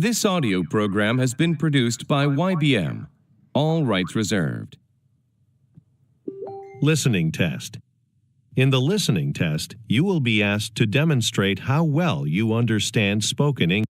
This audio program has been produced by YBM. All rights reserved. Listening test. In the listening test, you will be asked to demonstrate how well you understand spoken English.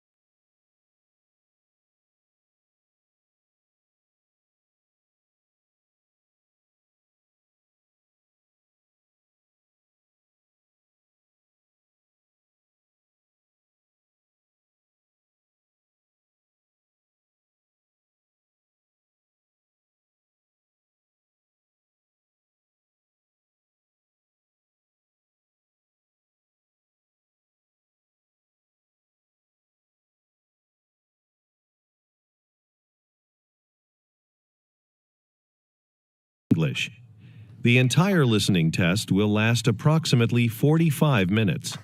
The entire listening test will last approximately 45 minutes.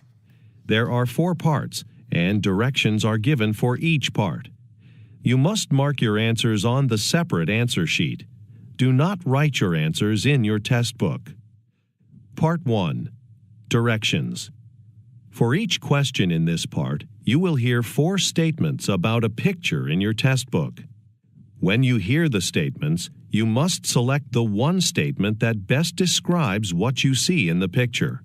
There are 4 parts, and directions are given for each part. You must mark your answers on the separate answer sheet. Do not write your answers in your test book. Part 1. Directions. For each question in this part, you will hear 4 statements about a picture in your test book. When you hear the statements, you must select the one statement that best describes what you see in the picture.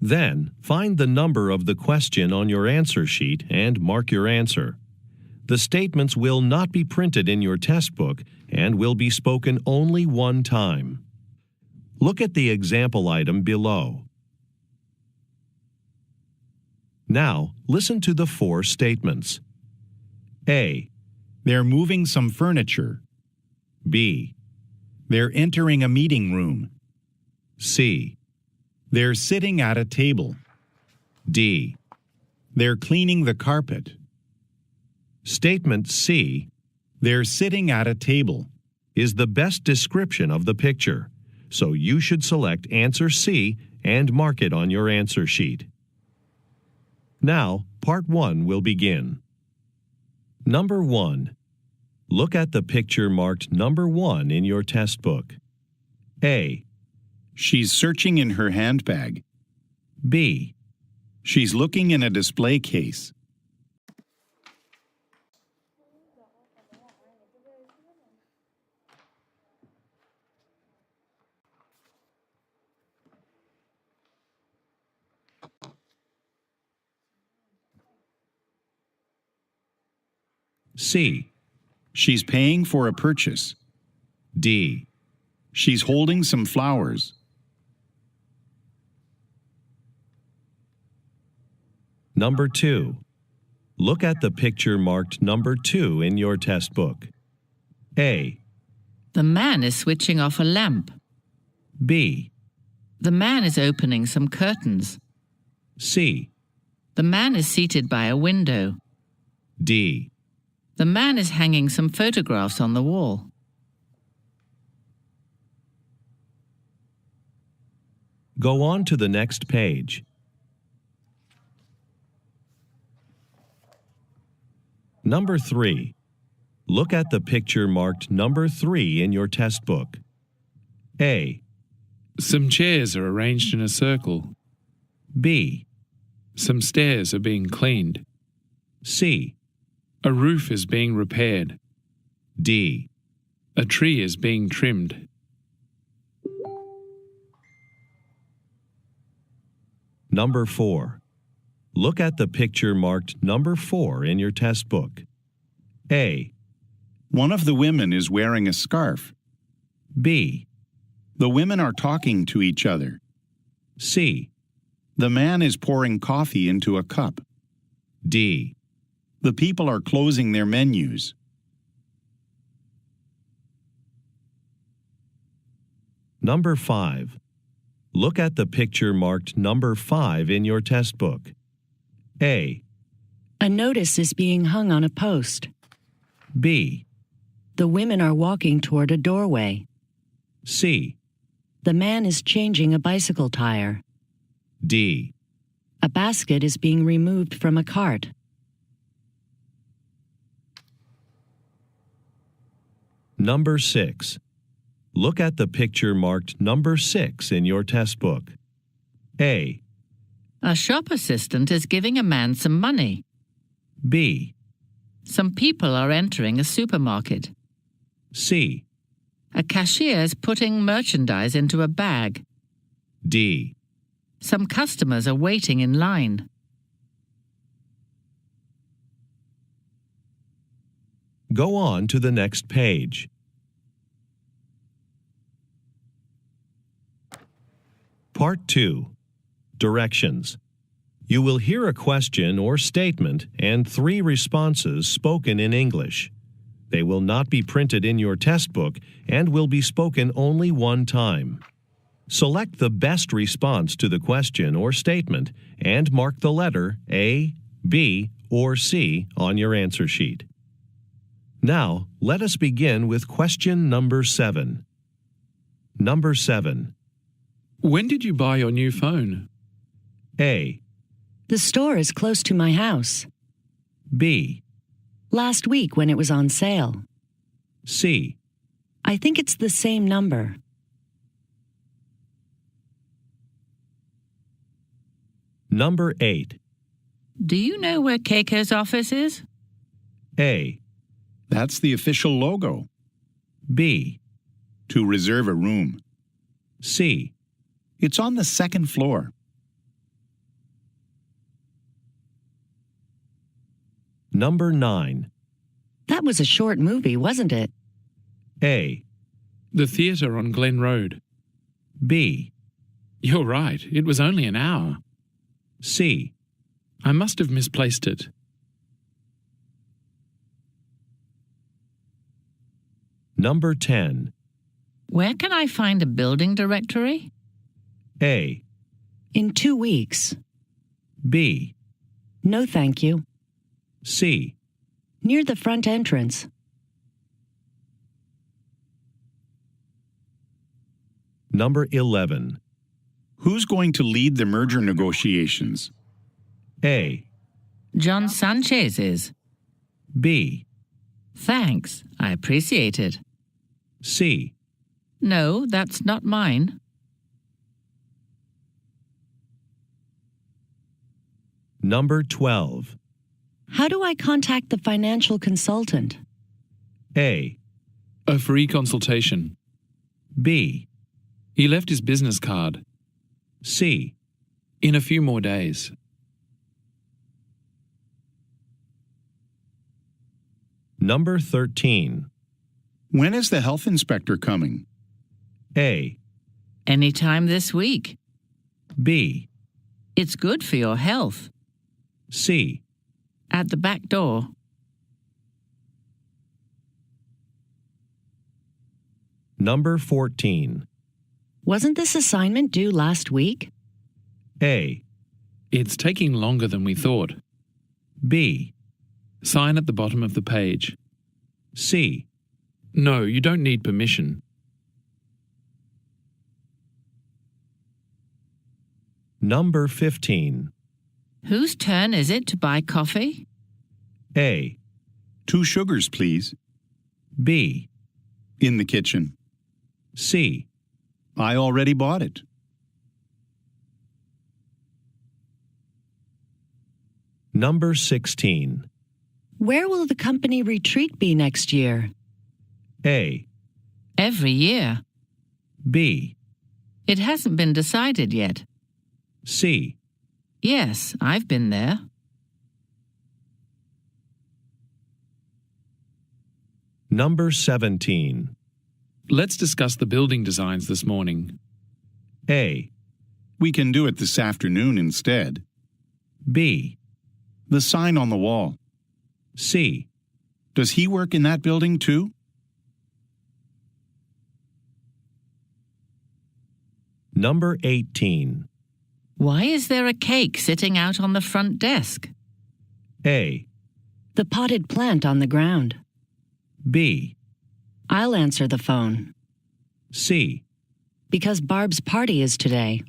Then, find the number of the question on your answer sheet and mark your answer. The statements will not be printed in your test book and will be spoken only one time. Look at the example item below. Now, listen to the 4 statements. A. They're moving some furniture. B. They're entering a meeting room. C. They're sitting at a table. D. They're cleaning the carpet. Statement C. They're sitting at a table. Is the best description of the picture, so you should select answer C and mark it on your answer sheet. Now, part 1 will begin. Number 1. Look at the picture marked number 1 in your test book. A. She's searching in her handbag. B. She's looking in a display case. C. She's paying for a purchase. D. She's holding some flowers. Number 2. Look at the picture marked number 2 in your test book. A. The man is switching off a lamp. B. The man is opening some curtains. C. The man is seated by a window. D. The man is hanging some photographs on the wall. Go on to the next page. Number 3. Look at the picture marked number 3 in your test book. A. Some chairs are arranged in a circle. B. Some stairs are being cleaned. C. A roof is being repaired. D. A tree is being trimmed. Number 4. Look at the picture marked number 4 in your test book. A. One of the women is wearing a scarf. B. The women are talking to each other. C. The man is pouring coffee into a cup. D. The people are closing their menus. Number 5. Look at the picture marked number 5 in your test book. A. A notice is being hung on a post. B. The women are walking toward a doorway. C. The man is changing a bicycle tire. D. A basket is being removed from a cart. Number 6. Look at the picture marked number 6 in your test book. A. A shop assistant is giving a man some money. B. Some people are entering a supermarket. C. A cashier is putting merchandise into a bag. D. Some customers are waiting in line. Go on to the next page. Part 2. Directions. You will hear a question or statement and 3 responses spoken in English. They will not be printed in your test book and will be spoken only one time. Select the best response to the question or statement and mark the letter A, B, or C on your answer sheet. Now, let us begin with question number 7. Number 7. When did you buy your new phone? A. The store is close to my house. B. Last week when it was on sale. C. I think it's the same number. Number 8. Do you know where Keiko's office is? A. That's the official logo. B. To reserve a room. C. It's on the 2nd floor. Number 9. That was a short movie, wasn't it? A. The theatre on Glen Road. B. You're right, it was only an hour. C. I must have misplaced it. Number 10. Where can I find a building directory? A. In 2 weeks. B. No, thank you. C. Near the front entrance. Number 11. Who's going to lead the merger negotiations? A. John Sanchez is. B. Thanks, I appreciate it. C. No, that's not mine. Number 12. How do I contact the financial consultant? A. A free consultation. B. He left his business card. C. In a few more days. Number 13. When is the health inspector coming? A. Anytime this week. B. It's good for your health. C. At the back door. Number 14. Wasn't this assignment due last week? A. It's taking longer than we thought. B. Sign at the bottom of the page. C. No, you don't need permission. Number 15. Whose turn is it to buy coffee? A. 2 sugars, please. B. In the kitchen. C. I already bought it. Number 16. Where will the company retreat be next year? A. Every year. B. It hasn't been decided yet. C. Yes, I've been there. Number 17. Let's discuss the building designs this morning. A. We can do it this afternoon instead. B. The sign on the wall. C. Does he work in that building too? Number 18. Why is there a cake sitting out on the front desk? A. The potted plant on the ground. B. I'll answer the phone. C. Because Barb's party is today.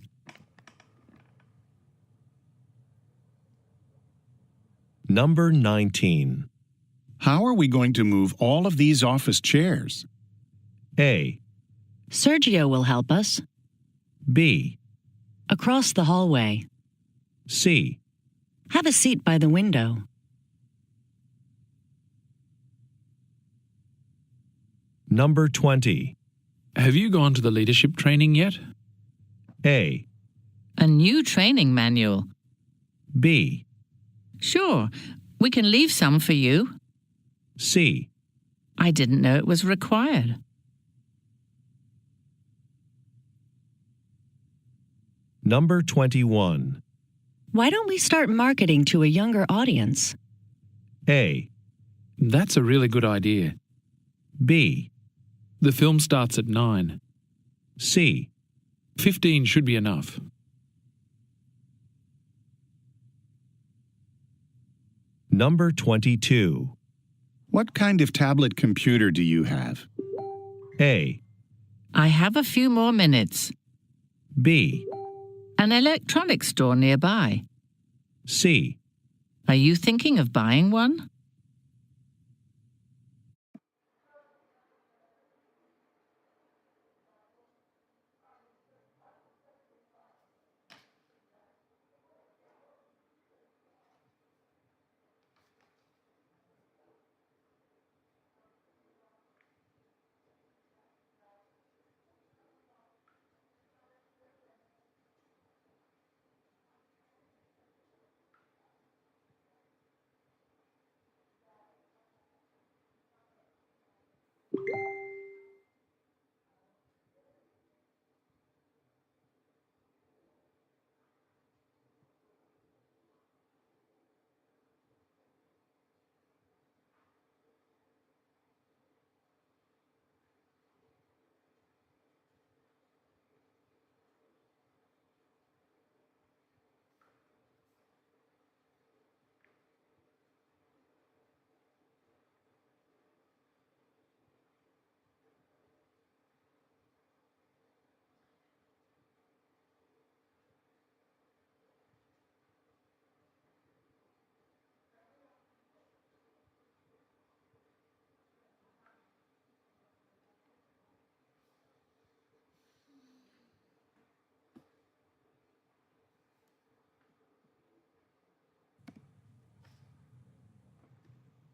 Number 19. How are we going to move all of these office chairs? A. Sergio will help us. B. Across the hallway. C. Have a seat by the window. Number 20. Have you gone to the leadership training yet? A. A new training manual. B. Sure, we can leave some for you. C. I didn't know it was required. Number 21. Why don't we start marketing to a younger audience? A. That's a really good idea. B. The film starts at 9. C. 15 should be enough. Number 22. What kind of tablet computer do you have? A. I have a few more minutes. B. An electronics store nearby. C. Are you thinking of buying one?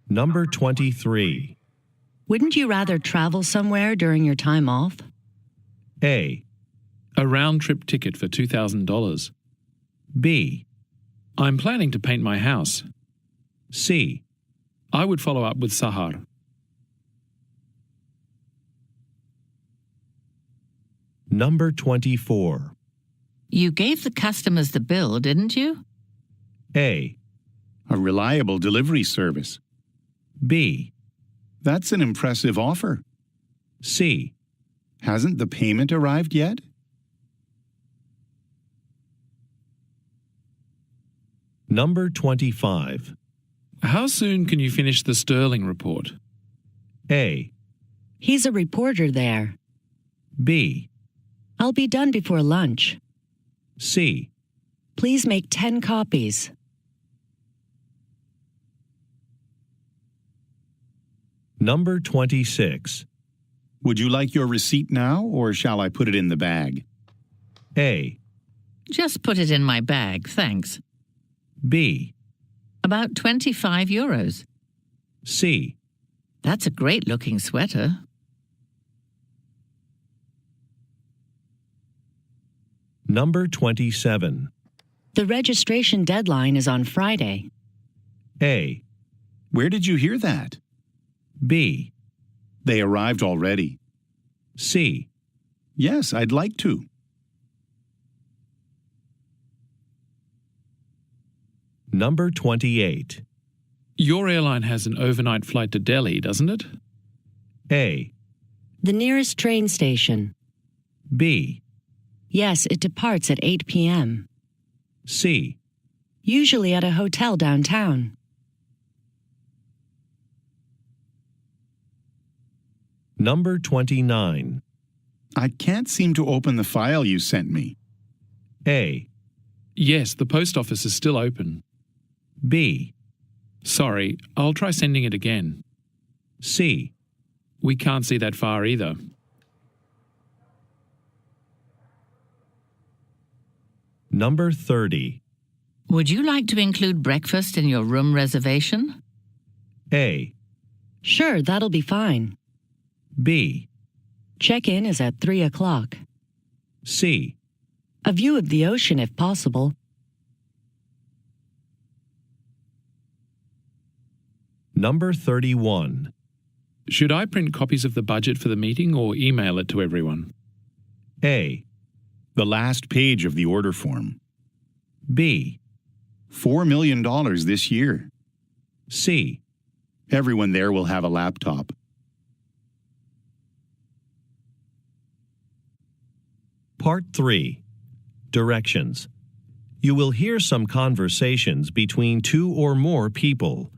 Number 23. Wouldn't you rather travel somewhere during your time off? A. A round-trip ticket for $2,000. B. I'm planning to paint my house. C. I would follow up with Sahar. Number 24. You gave the customers the bill, didn't you? A. A reliable delivery service. B. That's an impressive offer. C. Hasn't the payment arrived yet? Number 25. How soon can you finish the Sterling report? A. He's a reporter there. B. I'll be done before lunch. C. Please make 10 copies. Number 26. Would you like your receipt now, or shall I put it in the bag? A. Just put it in my bag, thanks. B. About 25 euros. C. That's a great-looking sweater. Number 27. The registration deadline is on Friday. A. Where did you hear that? B. They arrived already. C. Yes, I'd like to. Number 28. Your airline has an overnight flight to Delhi, doesn't it? A. The nearest train station. B. Yes, it departs at 8 p.m. C. Usually at a hotel downtown. Number 29. I can't seem to open the file you sent me. A. Yes, the post office is still open. B. Sorry, I'll try sending it again. C. We can't see that far either. Number 30. Would you like to include breakfast in your room reservation? A. Sure, that'll be fine. B. Check-in is at 3 o'clock. C. A view of the ocean if possible. Number 31. Should I print copies of the budget for the meeting or email it to everyone? A. The last page of the order form. B. $4 million this year. C. Everyone there will have a laptop. Part 3. Directions. You will hear some conversations between two or more people.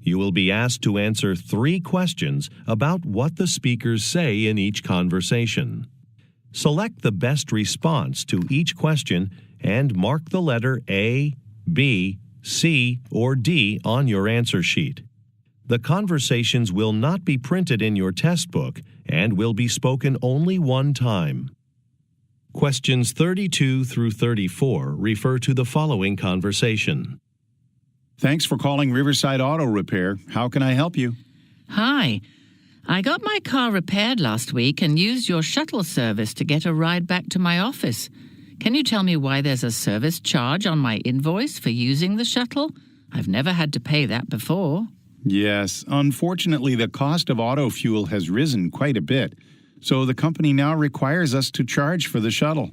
You will be asked to answer 3 questions about what the speakers say in each conversation. Select the best response to each question and mark the letter A, B, C, or D on your answer sheet. The conversations will not be printed in your test book and will be spoken only one time. Questions 32 through 34 refer to the following conversation. Thanks for calling Riverside Auto Repair. How can I help you? Hi. I got my car repaired last week and used your shuttle service to get a ride back to my office. Can you tell me why there's a service charge on my invoice for using the shuttle? I've never had to pay that before. Yes, unfortunately, the cost of auto fuel has risen quite a bit, so the company now requires us to charge for the shuttle.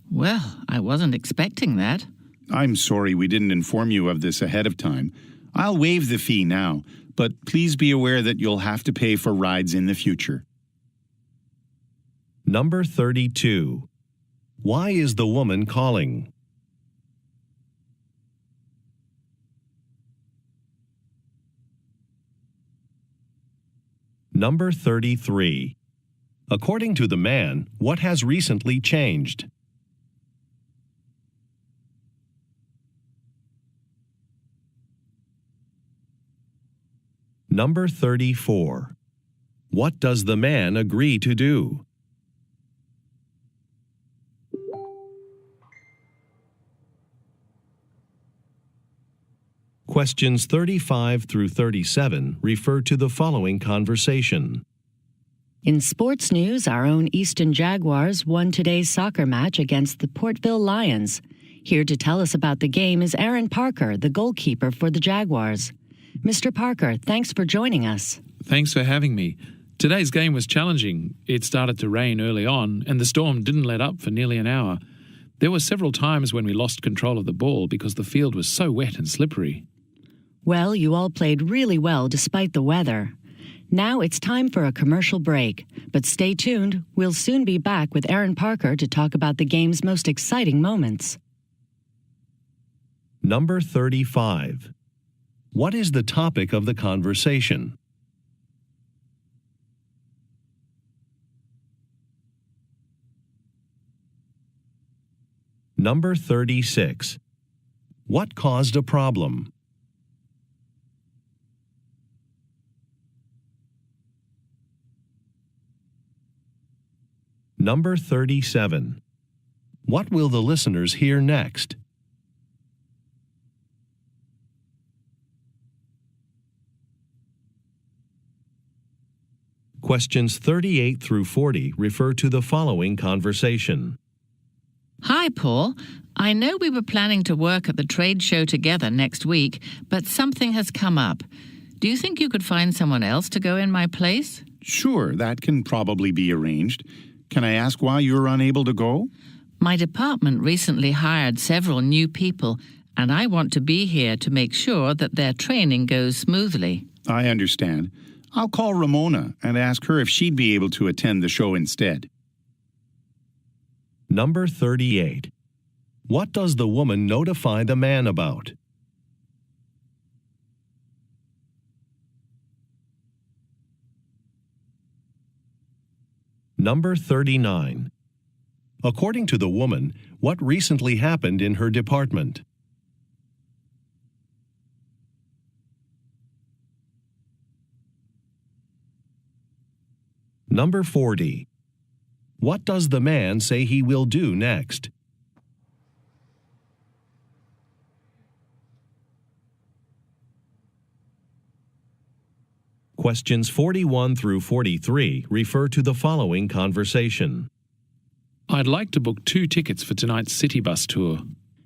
Well, I wasn't expecting that. I'm sorry we didn't inform you of this ahead of time. I'll waive the fee now, but please be aware that you'll have to pay for rides in the future. Number 32. Why is the woman calling? Number 33. According to the man, what has recently changed? Number 34. What does the man agree to do? Questions 35 through 37 refer to the following conversation. In sports news, our own Easton Jaguars won today's soccer match against the Portville Lions. Here to tell us about the game is Aaron Parker, the goalkeeper for the Jaguars. Mr. Parker, thanks for joining us. Thanks for having me. Today's game was challenging. It started to rain early on, and the storm didn't let up for nearly an hour. There were several times when we lost control of the ball because the field was so wet and slippery. Well, you all played really well despite the weather. Now it's time for a commercial break, but stay tuned. We'll soon be back with Aaron Parker to talk about the game's most exciting moments. Number 35. What is the topic of the conversation? Number 36. What caused a problem? Number 37. What will the listeners hear next? Questions 38 through 40 refer to the following conversation. Hi, Paul. I know we were planning to work at the trade show together next week, but something has come up. Do you think you could find someone else to go in my place? Sure, that can probably be arranged. Can I ask why you're unable to go? My department recently hired several new people, and I want to be here to make sure that their training goes smoothly. I understand. I'll call Ramona and ask her if she'd be able to attend the show instead. Number 38. What does the woman notify the man about? Number 39. According to the woman, what recently happened in her department? Number 40. What does the man say he will do next? Questions 41 through 43 refer to the following conversation. I'd like to book 2 tickets for tonight's city bus tour.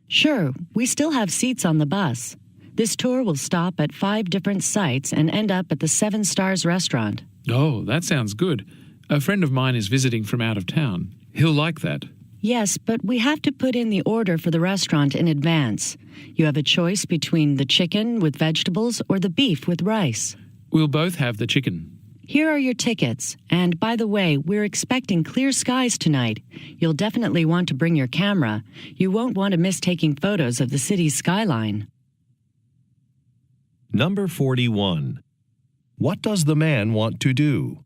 Sure, we still have seats on the bus. This tour will stop at 5 different sites and end up at the Seven Stars restaurant. Oh, that sounds good. A friend of mine is visiting from out of town. He'll like that. Yes, but we have to put in the order for the restaurant in advance. You have a choice between the chicken with vegetables or the beef with rice. We'll both have the chicken. Here are your tickets. And by the way, we're expecting clear skies tonight. You'll definitely want to bring your camera. You won't want to miss taking photos of the city's skyline. Number 41. What does the man want to do?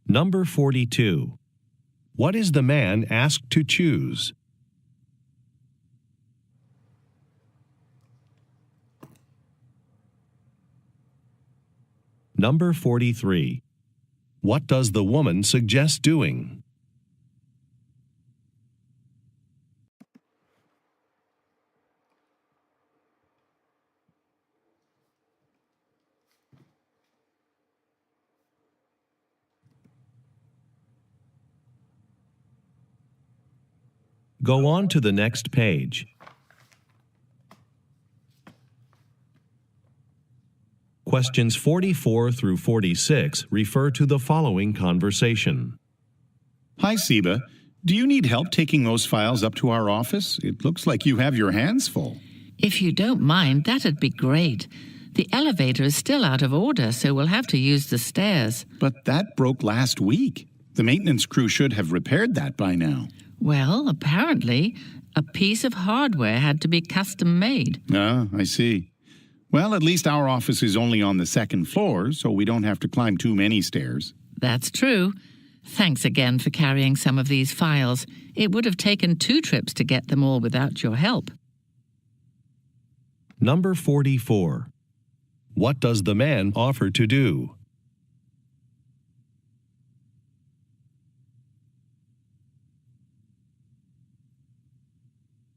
Number 42. What is the man asked to choose? Number 43. What does the woman suggest doing? Go on to the next page. Questions 44 through 46 refer to the following conversation. Hi, Siba. Do you need help taking those files up to our office? It looks like you have your hands full. If you don't mind, that'd be great. The elevator is still out of order, so we'll have to use the stairs. But that broke last week. The maintenance crew should have repaired that by now. Well, apparently, a piece of hardware had to be custom made. Ah, I see. Well, at least our office is only on the 2nd floor, so we don't have to climb too many stairs. That's true. Thanks again for carrying some of these files. It would have taken 2 trips to get them all without your help. Number 44. What does the man offer to do?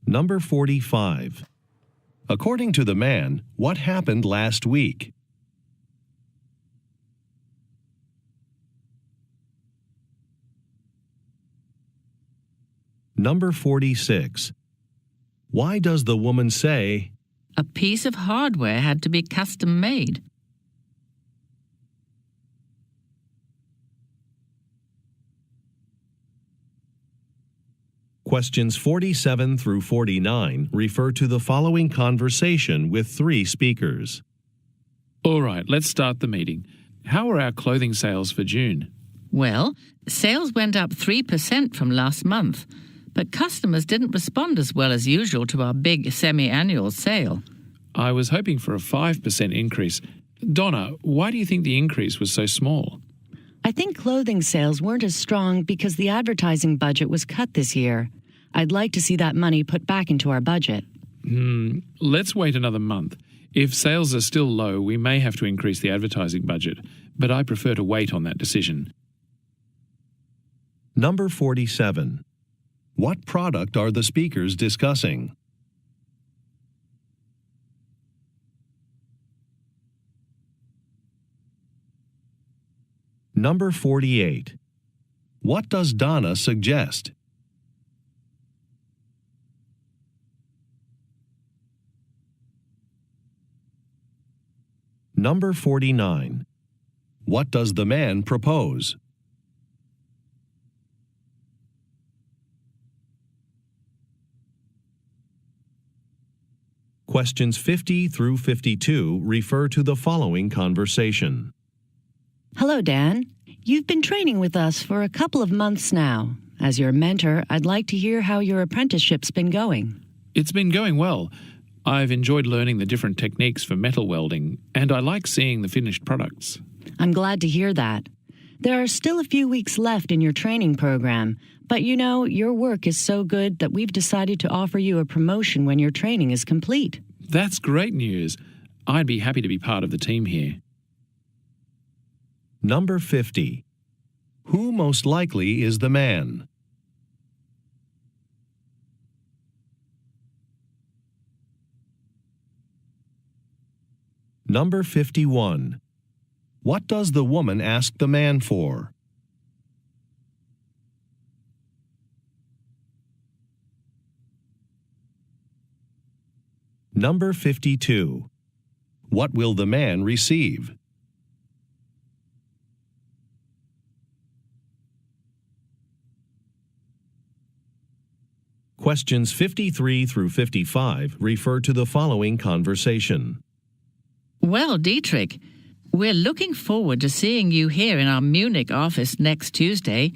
Number 45. According to the man, what happened last week? Number 46. Why does the woman say, A piece of hardware had to be custom made? Questions 47 through 49 refer to the following conversation with 3 speakers. All right, let's start the meeting. How are our clothing sales for June? Well, sales went up 3% from last month, but customers didn't respond as well as usual to our big semi-annual sale. I was hoping for a 5% increase. Donna, why do you think the increase was so small? I think clothing sales weren't as strong because the advertising budget was cut this year. I'd like to see that money put back into our budget. Let's wait another month. If sales are still low, we may have to increase the advertising budget, but I prefer to wait on that decision. Number 47. What product are the speakers discussing? Number 48. What does Donna suggest? Number 49. What does the man propose? Questions 50 through 52 refer to the following conversation. Hello, Dan. You've been training with us for a couple of months now. As your mentor, I'd like to hear how your apprenticeship's been going. It's been going well. I've enjoyed learning the different techniques for metal welding, and I like seeing the finished products. I'm glad to hear that. There are still a few weeks left in your training program, but you know, your work is so good that we've decided to offer you a promotion when your training is complete. That's great news. I'd be happy to be part of the team here. Number 50. Who most likely is the man? Number 51. What does the woman ask the man for? Number 52. What will the man receive? Questions 53 through 55 refer to the following conversation. Well, Dietrich, we're looking forward to seeing you here in our Munich office next Tuesday.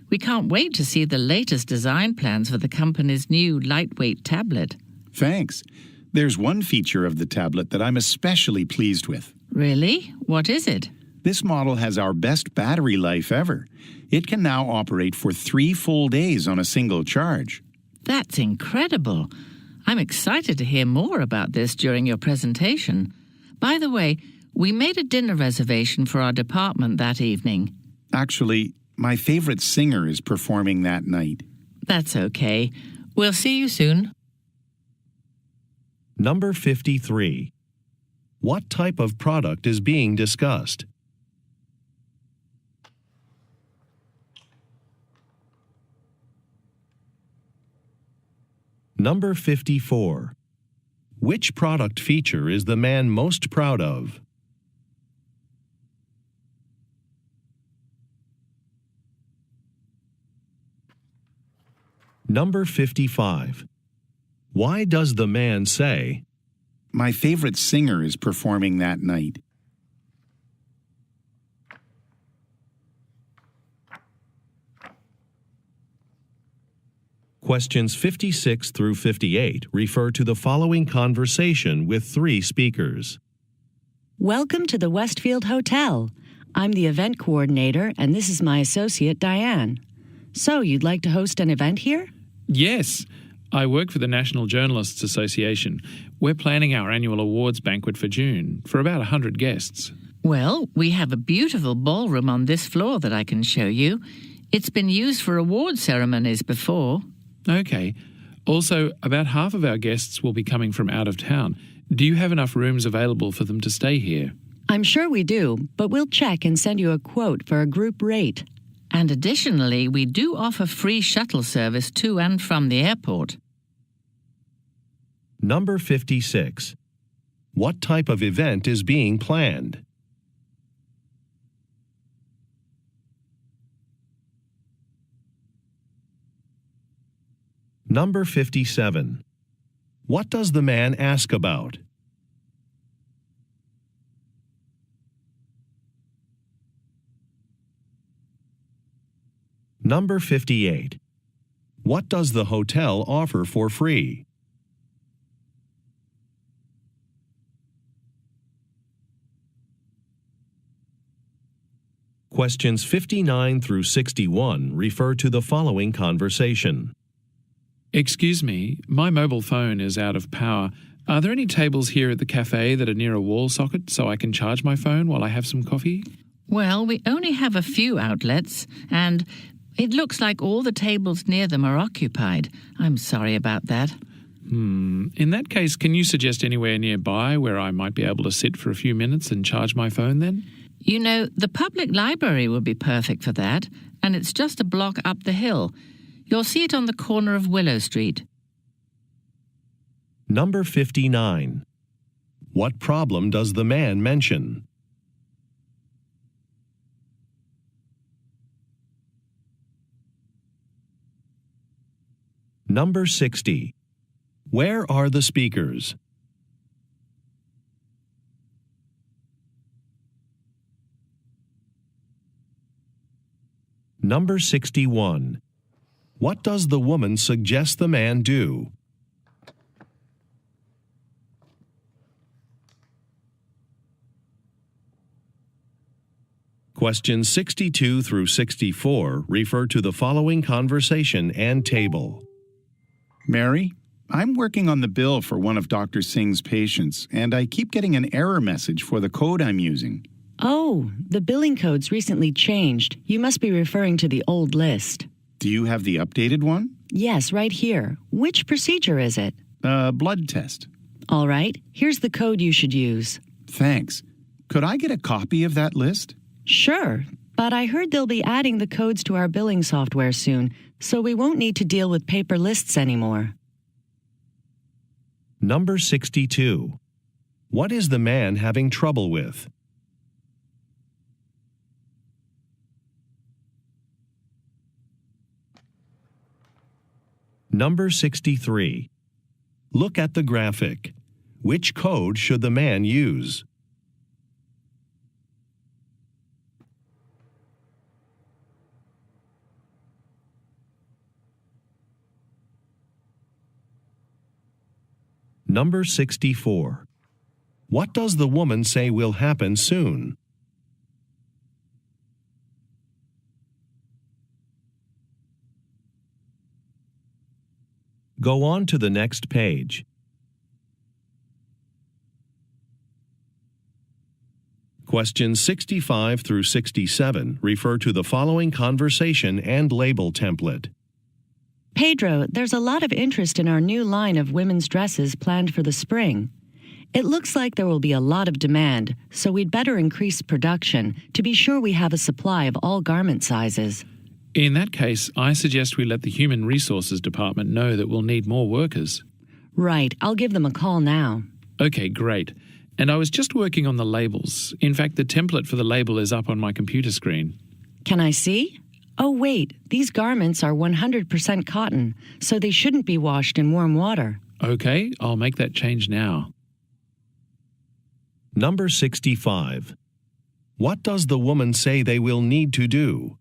We can't wait to see the latest design plans for the company's new lightweight tablet. Thanks. There's one feature of the tablet that I'm especially pleased with. Really? What is it? This model has our best battery life ever. It can now operate for 3 full days on a single charge. That's incredible. I'm excited to hear more about this during your presentation. By the way, we made a dinner reservation for our department that evening. Actually, my favorite singer is performing that night. That's okay. We'll see you soon. Number 53. What type of product is being discussed? Number 54. Which product feature is the man most proud of? Number 55. Why does the man say, My favorite singer is performing that night? Questions 56 through 58 refer to the following conversation with 3 speakers. Welcome to the Westfield Hotel. I'm the event coordinator, and this is my associate, Diane. So, you'd like to host an event here? Yes. I work for the National Journalists Association. We're planning our annual awards banquet for June for about 100 guests. Well, we have a beautiful ballroom on this floor that I can show you. It's been used for award ceremonies before. Okay. Also, about half of our guests will be coming from out of town. Do you have enough rooms available for them to stay here? I'm sure we do, but we'll check and send you a quote for a group rate. And additionally, we do offer free shuttle service to and from the airport. Number 56. What type of event is being planned? Number 57. What does the man ask about? Number 58. What does the hotel offer for free? Questions 59 through 61 refer to the following conversation. Excuse me, my mobile phone is out of power. Are there any tables here at the cafe that are near a wall socket so I can charge my phone while I have some coffee? Well, we only have a few outlets, and it looks like all the tables near them are occupied. I'm sorry about that. In that case, can you suggest anywhere nearby where I might be able to sit for a few minutes and charge my phone then? You know, the public library would be perfect for that, and it's just a block up the hill. You'll see it on the corner of Willow Street. Number 59. What problem does the man mention? Number 60. Where are the speakers? Number 61. What does the woman suggest the man do? Questions 62 through 64 refer to the following conversation and table. Mary, I'm working on the bill for one of Dr. Singh's patients, and I keep getting an error message for the code I'm using. Oh, the billing code's recently changed. You must be referring to the old list. Do you have the updated one? Yes, right here. Which procedure is it? Blood test. All right, here's the code you should use. Thanks. Could I get a copy of that list? Sure, but I heard they'll be adding the codes to our billing software soon, so we won't need to deal with paper lists anymore. Number 62. What is the man having trouble with? Number 63. Look at the graphic. Which code should the man use? Number 64. What does the woman say will happen soon? Go on to the next page. Questions 65 through 67 refer to the following conversation and label template. Pedro, there's a lot of interest in our new line of women's dresses planned for the spring. It looks like there will be a lot of demand, so we'd better increase production to be sure we have a supply of all garment sizes. In that case, I suggest we let the Human Resources Department know that we'll need more workers. Right, I'll give them a call now. Okay, great. And I was just working on the labels. In fact, the template for the label is up on my computer screen. Can I see? Oh, wait, these garments are 100% cotton, so they shouldn't be washed in warm water. Okay, I'll make that change now. Number 65. What does the woman say they will need to do?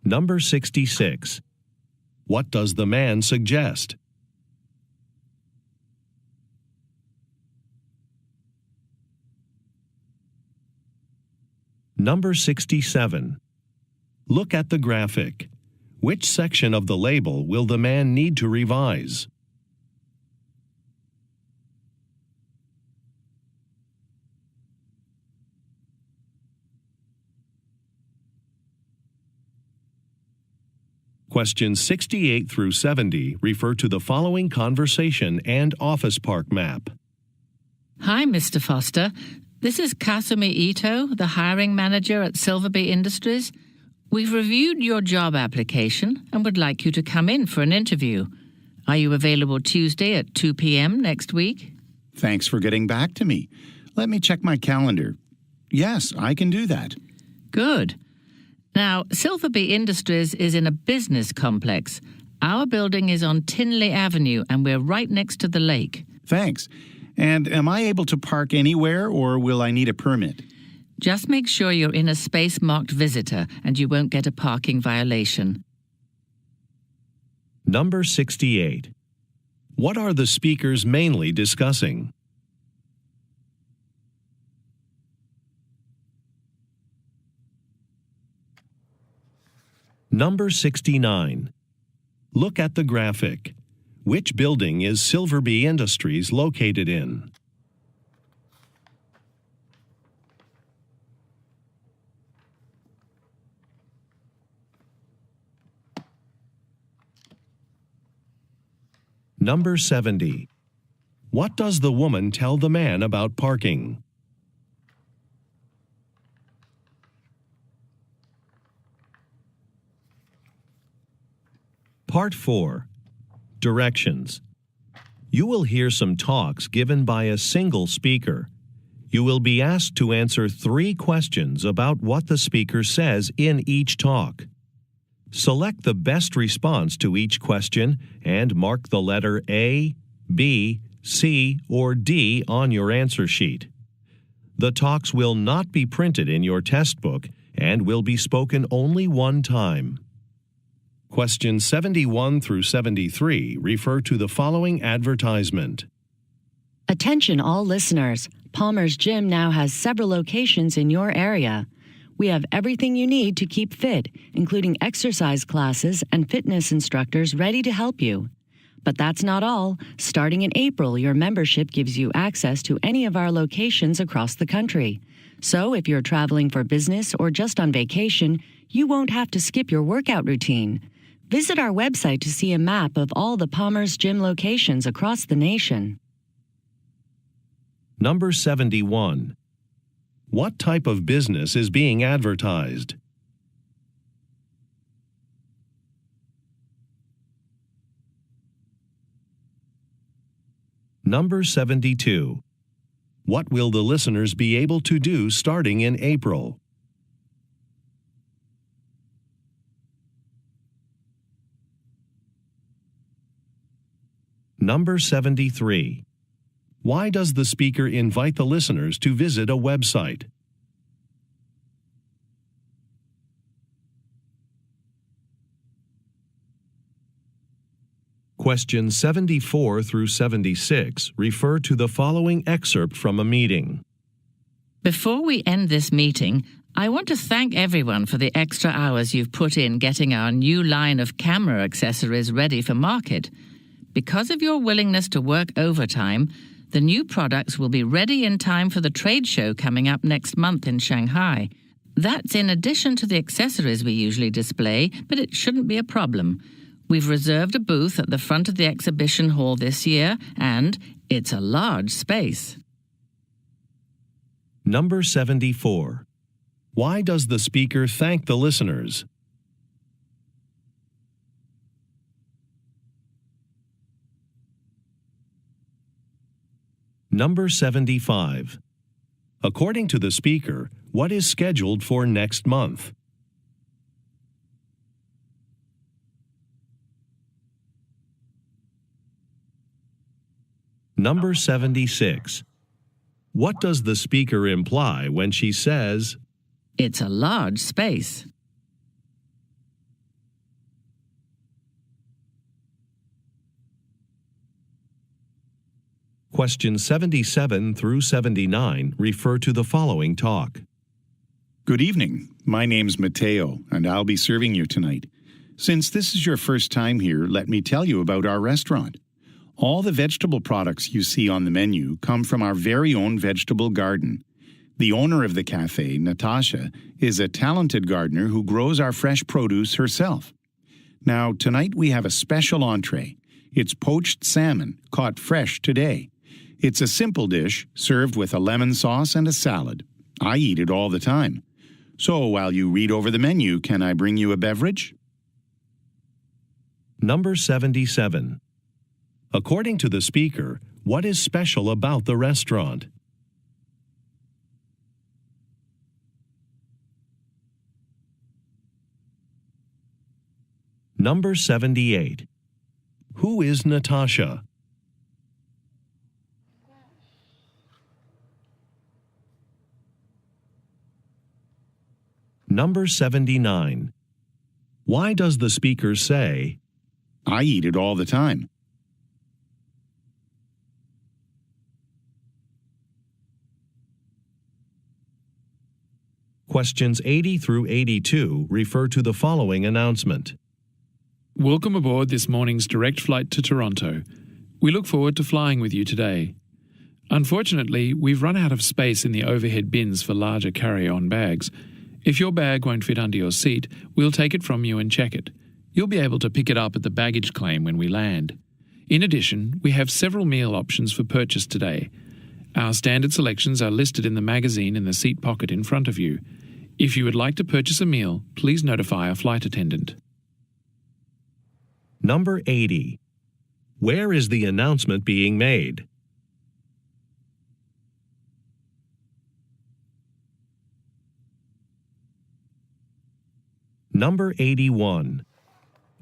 Number 66. What does the man suggest? Number 67. Look at the graphic. Which section of the label will the man need to revise? Questions 68 through 70 refer to the following conversation and office park map. Hi, Mr. Foster. This is Kasumi Ito, the hiring manager at Silverbee Industries. We've reviewed your job application and would like you to come in for an interview. Are you available Tuesday at 2 p.m. next week? Thanks for getting back to me. Let me check my calendar. Yes, I can do that. Good. Now, Silverbee Industries is in a business complex. Our building is on Tinley Avenue, and we're right next to the lake. Thanks. And am I able to park anywhere, or will I need a permit? Just make sure you're in a space marked visitor, and you won't get a parking violation. Number 68. What are the speakers mainly discussing? Number 69. Look at the graphic. Which building is Silverbee Industries located in? Number 70. What does the woman tell the man about parking? Part 4. Directions. You will hear some talks given by a single speaker. You will be asked to answer 3 questions about what the speaker says in each talk. Select the best response to each question and mark the letter A, B, C, or D on your answer sheet. The talks will not be printed in your test book and will be spoken only one time. Questions 71 through 73 refer to the following advertisement. Attention all listeners. Palmer's Gym now has several locations in your area. We have everything you need to keep fit, including exercise classes and fitness instructors ready to help you. But that's not all. Starting in April, your membership gives you access to any of our locations across the country. So if you're traveling for business or just on vacation, you won't have to skip your workout routine. Visit our website to see a map of all the Palmer's gym locations across the nation. Number 71. What type of business is being advertised? Number 72. What will the listeners be able to do starting in April? Number 73. Why does the speaker invite the listeners to visit a website? Questions 74 through 76 refer to the following excerpt from a meeting. Before we end this meeting, I want to thank everyone for the extra hours you've put in getting our new line of camera accessories ready for market. Because of your willingness to work overtime, the new products will be ready in time for the trade show coming up next month in Shanghai. That's in addition to the accessories we usually display, but it shouldn't be a problem. We've reserved a booth at the front of the exhibition hall this year, and it's a large space. Number 74. Why does the speaker thank the listeners? Number 75. According to the speaker, what is scheduled for next month? Number 76. What does the speaker imply when she says, It's a large space. Questions 77 through 79 refer to the following talk. Good evening. My name's Mateo, and I'll be serving you tonight. Since this is your first time here, let me tell you about our restaurant. All the vegetable products you see on the menu come from our very own vegetable garden. The owner of the cafe, Natasha, is a talented gardener who grows our fresh produce herself. Now, tonight we have a special entree. It's poached salmon, caught fresh today. It's a simple dish served with a lemon sauce and a salad. I eat it all the time. So while you read over the menu, can I bring you a beverage? Number 77. According to the speaker, what is special about the restaurant? Number 78. Who is Natasha? Number 79. Why does the speaker say, I eat it all the time. Questions 80 through 82 refer to the following announcement. Welcome aboard this morning's direct flight to Toronto. We look forward to flying with you today. Unfortunately, we've run out of space in the overhead bins for larger carry-on bags. If your bag won't fit under your seat, we'll take it from you and check it. You'll be able to pick it up at the baggage claim when we land. In addition, we have several meal options for purchase today. Our standard selections are listed in the magazine in the seat pocket in front of you. If you would like to purchase a meal, please notify a flight attendant. Number 80. Where is the announcement being made? Number 81.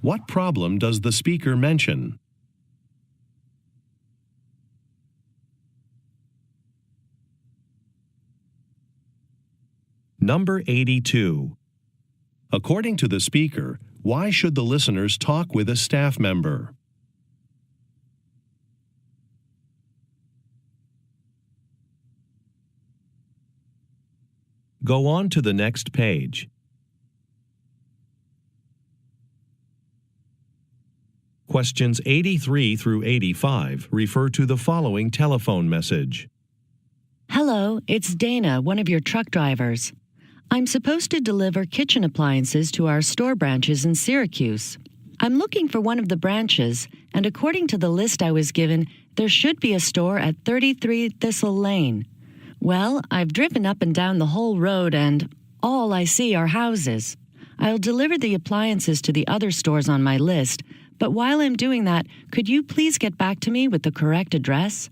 What problem does the speaker mention? Number 82. According to the speaker, why should the listeners talk with a staff member? Go on to the next page. Questions 83 through 85 refer to the following telephone message. Hello, it's Dana, one of your truck drivers. I'm supposed to deliver kitchen appliances to our store branches in Syracuse. I'm looking for one of the branches, and according to the list I was given, there should be a store at 33 Thistle Lane. Well, I've driven up and down the whole road, and all I see are houses. I'll deliver the appliances to the other stores on my list, but while I'm doing that, could you please get back to me with the correct address?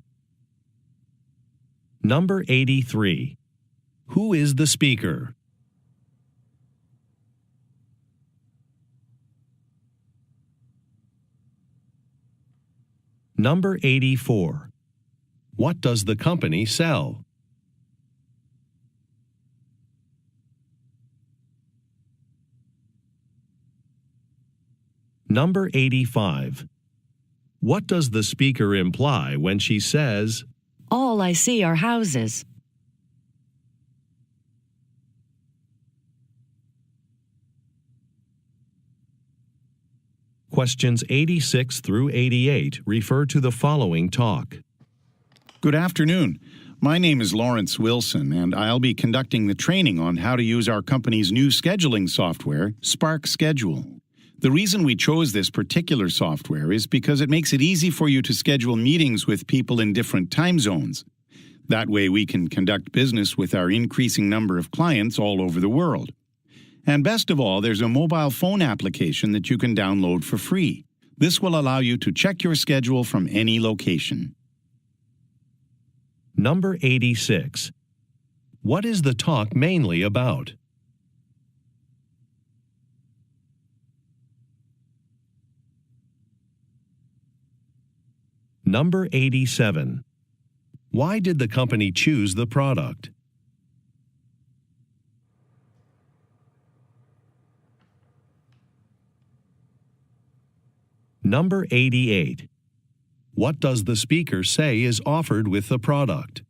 Number 83. Who is the speaker? Number 84. What does the company sell? Number 85. What does the speaker imply when she says, All I see are houses. Questions 86 through 88 refer to the following talk. Good afternoon. My name is Lawrence Wilson, and I'll be conducting the training on how to use our company's new scheduling software, Spark Schedule. The reason we chose this particular software is because it makes it easy for you to schedule meetings with people in different time zones. That way we can conduct business with our increasing number of clients all over the world. And best of all, there's a mobile phone application that you can download for free. This will allow you to check your schedule from any location. Number 86. What is the talk mainly about? Number 87. Why did the company choose the product? Number 88. What does the speaker say is offered with the product?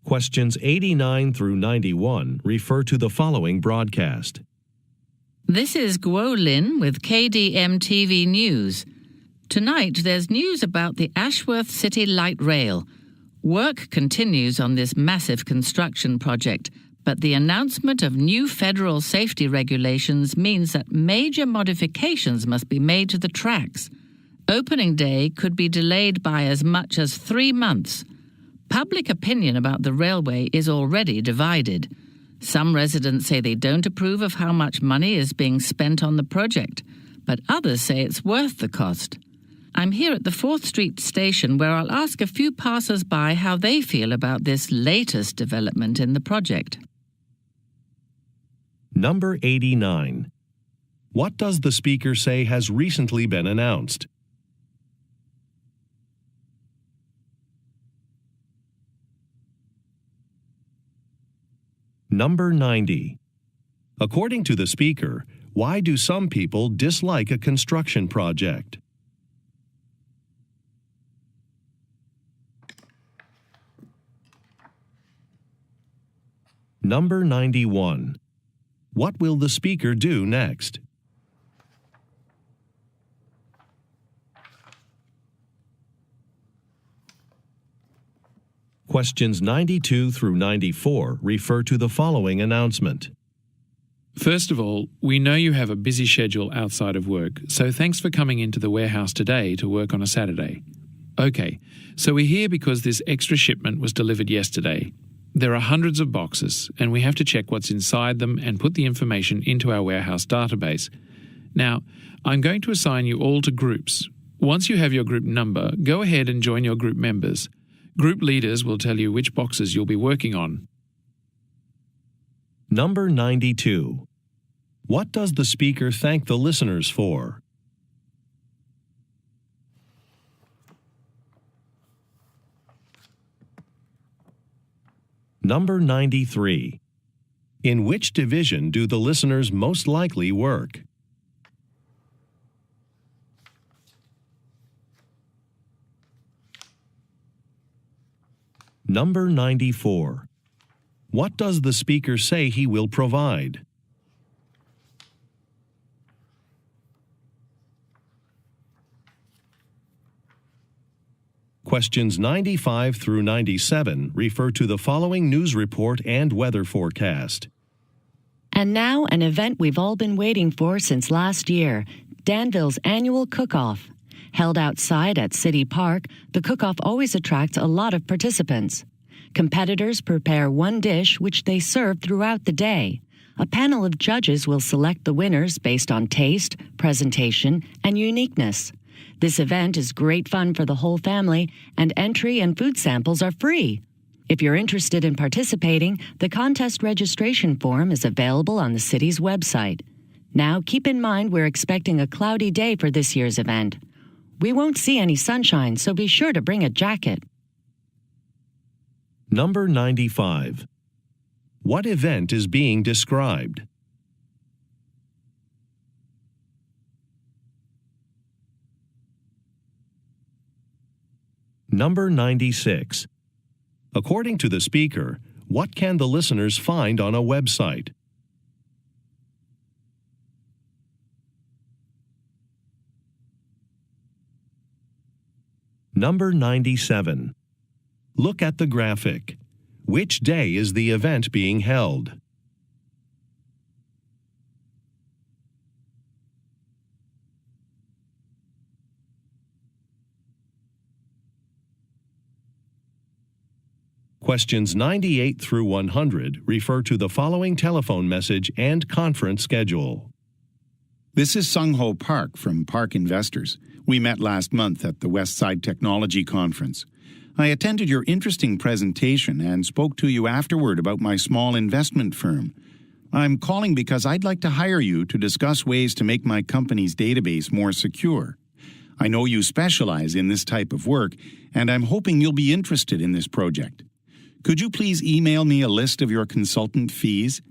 Questions 89 through 91 refer to the following broadcast. This is Guo Lin with KDM TV News. Tonight, there's news about the Ashworth City Light Rail. Work continues on this massive construction project, but the announcement of new federal safety regulations means that major modifications must be made to the tracks. Opening day could be delayed by as much as 3 months. Public opinion about the railway is already divided. Some residents say they don't approve of how much money is being spent on the project, but others say it's worth the cost. I'm here at the 4th Street station where I'll ask a few passers-by how they feel about this latest development in the project. Number 89. What does the speaker say has recently been announced? Number 90. According to the speaker, why do some people dislike a construction project? Number 91. What will the speaker do next? Questions 92 through 94 refer to the following announcement. First of all, we know you have a busy schedule outside of work, so thanks for coming into the warehouse today to work on a Saturday. Okay, so we're here because this extra shipment was delivered yesterday. There are hundreds of boxes, and we have to check what's inside them and put the information into our warehouse database. Now, I'm going to assign you all to groups. Once you have your group number, go ahead and join your group members. Group leaders will tell you which boxes you'll be working on. Number 92. What does the speaker thank the listeners for? Number 93. In which division do the listeners most likely work? Number 94. What does the speaker say he will provide? Questions 95 through 97 refer to the following news report and weather forecast. And now, an event we've all been waiting for since last year, Danville's annual cook-off. Held outside at City Park, the cook-off always attracts a lot of participants. Competitors prepare one dish which they serve throughout the day. A panel of judges will select the winners based on taste, presentation, and uniqueness. This event is great fun for the whole family, and entry and food samples are free. If you're interested in participating, the contest registration form is available on the city's website. Now, keep in mind we're expecting a cloudy day for this year's event. We won't see any sunshine, so be sure to bring a jacket. Number 95. What event is being described? Number 96. According to the speaker, what can the listeners find on a website? Number 97. Look at the graphic. Which day is the event being held? Questions 98 through 100 refer to the following telephone message and conference schedule. This is Sung Ho Park from Park Investors. We met last month at the Westside Technology Conference. I attended your interesting presentation and spoke to you afterward about my small investment firm. I'm calling because I'd like to hire you to discuss ways to make my company's database more secure. I know you specialize in this type of work, and I'm hoping you'll be interested in this project. Could you please email me a list of your consultant fees?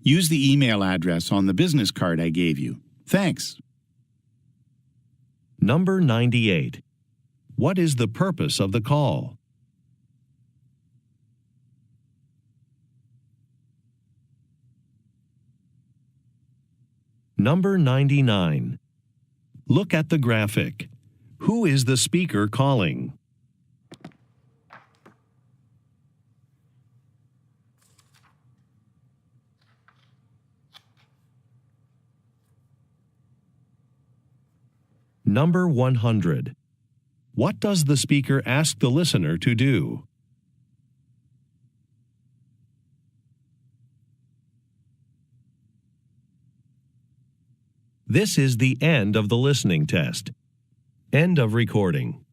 Use the email address on the business card I gave you. Thanks. Number 98. What is the purpose of the call? Number 99. Look at the graphic. Who is the speaker calling? Number 100. What does the speaker ask the listener to do? This is the end of the listening test. End of recording.